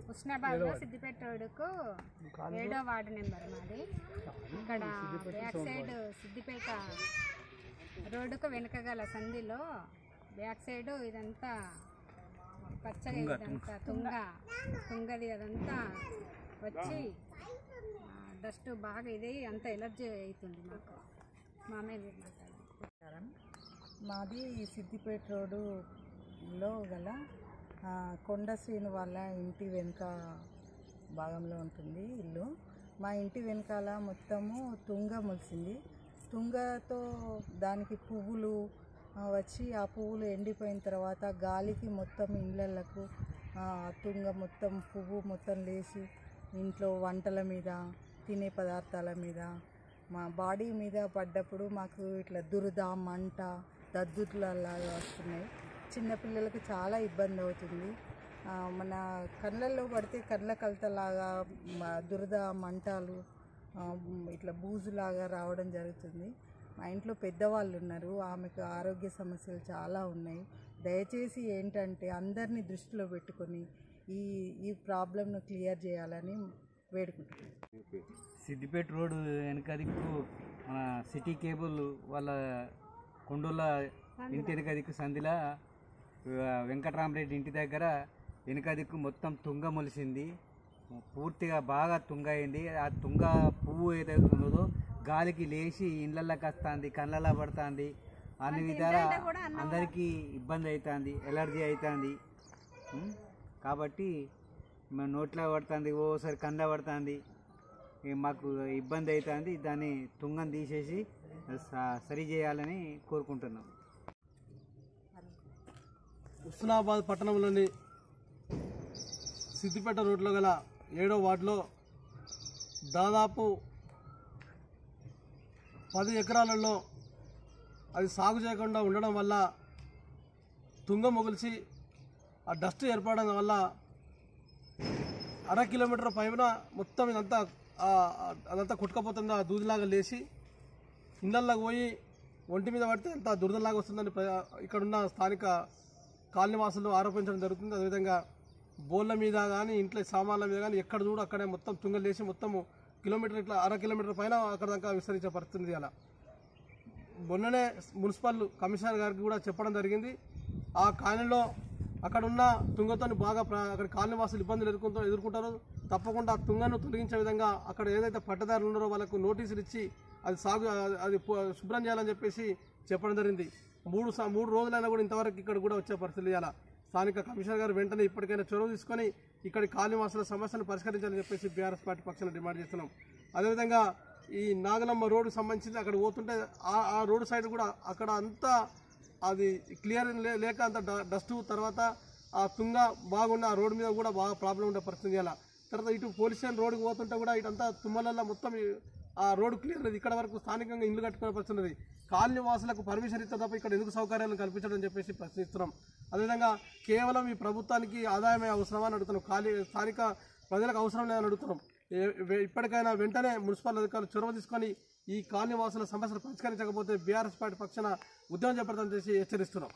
హుస్నాబాద్లో సిద్దిపేట రోడ్డుకు 7వ ward number మాది. ఇక్కడ బ్యాక్ సైడ్ సిద్దిపేట రోడ్డుకు వెనకగల సంధిలో బ్యాక్ సైడ్ ఇదంతా పచ్చగా ఇదంతా తుంగది అదంతా వచ్చి డస్ట్ బాగా ఇది అంతా ఎలర్జీ అవుతుంది మాకు. మాది సిద్దిపేట రోడ్డులో గల కొండ శ్రీను వాళ్ళ ఇంటి వెనుక భాగంలో ఉంటుంది ఇల్లు. మా ఇంటి వెనకాల మొత్తము తుంగ మొలిసింది. తుంగతో దానికి పువ్వులు వచ్చి ఆ పువ్వులు ఎండిపోయిన తర్వాత గాలికి మొత్తం ఇళ్ళకు తుంగ మొత్తం పువ్వు మొత్తం లేచి ఇంట్లో వంటల మీద తినే పదార్థాల మీద మా బాడీ మీద పడ్డప్పుడు మాకు ఇట్లా దురద మంట దద్దుర్లలాగా వస్తున్నాయి. చిన్నపిల్లలకు చాలా ఇబ్బంది అవుతుంది. మన కళ్ళల్లో పడితే కళ్ళ కలతలాగా దురద మంటలు ఇట్లా బూజులాగా రావడం జరుగుతుంది. మా ఇంట్లో పెద్దవాళ్ళు ఉన్నారు, ఆమెకు ఆరోగ్య సమస్యలు చాలా ఉన్నాయి. దయచేసి ఏంటంటే అందరినీ దృష్టిలో పెట్టుకొని ఈ ప్రాబ్లంను క్లియర్ చేయాలని వేడుకుంటున్నాను. సిద్దిపేట రోడ్డు వెనక దిక్కు మన సిటీ కేబుల్ వాళ్ళ కొండోళ్ళ ఇంటి వెనక దిక్కు సంధిలా వెంకటరామరెడ్డి ఇంటి దగ్గర వెనక దిక్కు మొత్తం తుంగ మొలిసింది. పూర్తిగా బాగా తుంగ అయింది. ఆ తుంగ పువ్వు ఏదైతే ఉన్నదో గాలికి లేచి ఇళ్ళకి వస్తుంది, కళ్ళలా పడుతుంది. అన్ని విధాలా అందరికీ ఇబ్బంది అవుతుంది, ఎలర్జీ అవుతుంది. కాబట్టి మేము నోట్లో పడుతుంది, ఓసారి కంద పడుతుంది, మాకు ఇబ్బంది అవుతుంది. దాన్ని తుంగం తీసేసి సరి చేయాలని కోరుకుంటున్నాం. హుస్నాబాద్ పట్టణంలోని సిద్దిపేట రోడ్లో గల 7వ వార్డులో దాదాపు 10 ఎకరాలలో అది సాగు చేయకుండా ఉండడం వల్ల తుంగ మొగిల్చి ఆ డస్ట్ ఏర్పడడం వల్ల అర కిలోమీటర్ పైన మొత్తం ఇదంతా అదంతా కుట్టుకపోతుంది. ఆ దూదిలాగా లేచి ఇళ్ళల్లోకి పోయి ఒంటి మీద పడితే అంత దురదలాగా వస్తుందని ఇక్కడున్న స్థానిక కాలనీవాసులు ఆరోపించడం జరుగుతుంది. అదేవిధంగా బోళ్ళ మీద కానీ ఇంట్లో సామాన్ల మీద కానీ ఎక్కడ చూడు అక్కడే మొత్తం తుంగలు లేచి మొత్తము కిలోమీటర్ ఇట్లా అర కిలోమీటర్ పైన అక్కడ దాకా విస్తరించే పరిస్థితి. అలా మొన్ననే మున్సిపల్ కమిషనర్ గారికి కూడా చెప్పడం జరిగింది. ఆ కాలనీలో అక్కడ ఉన్న తుంగతో బాగా అక్కడ కాలనీవాసులు ఇబ్బందులు ఎదుర్కొంటారు. తప్పకుండా ఆ తుంగను తొలగించే విధంగా అక్కడ ఏదైతే పట్టదారులు ఉన్నారో వాళ్ళకు నోటీసులు ఇచ్చి అది శుభ్రం చేయాలని చెప్పేసి చెప్పడం జరిగింది. 3 రోజులైనా కూడా ఇంతవరకు ఇక్కడ కూడా వచ్చే పరిస్థితి. అలా స్థానిక కమిషనర్ గారు వెంటనే ఇప్పటికైనా చొరవ తీసుకొని ఇక్కడి కాలనీవాసుల సమస్యను పరిష్కరించాలని చెప్పేసి బీఆర్ఎస్ పార్టీ పక్షాన డిమాండ్ చేస్తున్నాం. అదేవిధంగా ఈ నాగలమ్మ రోడ్డు సంబంధించి అక్కడ పోతుంటే ఆ రోడ్డు సైడ్ కూడా అక్కడ అంతా అది క్లియర్ లేక అంత డస్ట్, తర్వాత ఆ తుంగ బాగున్న ఆ రోడ్డు మీద కూడా బాగా ప్రాబ్లం ఉండే పరిస్థితి. అలా తర్వాత ఇటు పోలీస్ స్టేషన్ రోడ్డుకు పోతుంటే కూడా ఇటంతా తుమ్మలల్లో మొత్తం ఆ రోడ్డు క్లియర్ లేదు. ఇక్కడ వరకు స్థానికంగా ఇల్లు కట్టుకునే పరిస్థితి ఉన్నది. కాలనీ వాసులకు పర్మిషన్ ఇస్తే తప్ప ఇక్కడ ఎందుకు సౌకర్యాలను కల్పించడం అని చెప్పేసి ప్రశ్నిస్తున్నాం. అదేవిధంగా కేవలం ఈ ప్రభుత్వానికి ఆదాయమే అవసరమా అని అడుగుతున్నాం. స్థానిక ప్రజలకు అవసరం లేదని అడుగుతున్నాం. ఇప్పటికైనా వెంటనే మున్సిపల్ అధికారులు చొరవ తీసుకొని ఈ కాలనీ వాసుల సమస్యలు పరిష్కరించకపోతే బీఆర్ఎస్ పార్టీ పక్షాన ఉద్యమం చేపడతామని చేసి హెచ్చరిస్తున్నాం.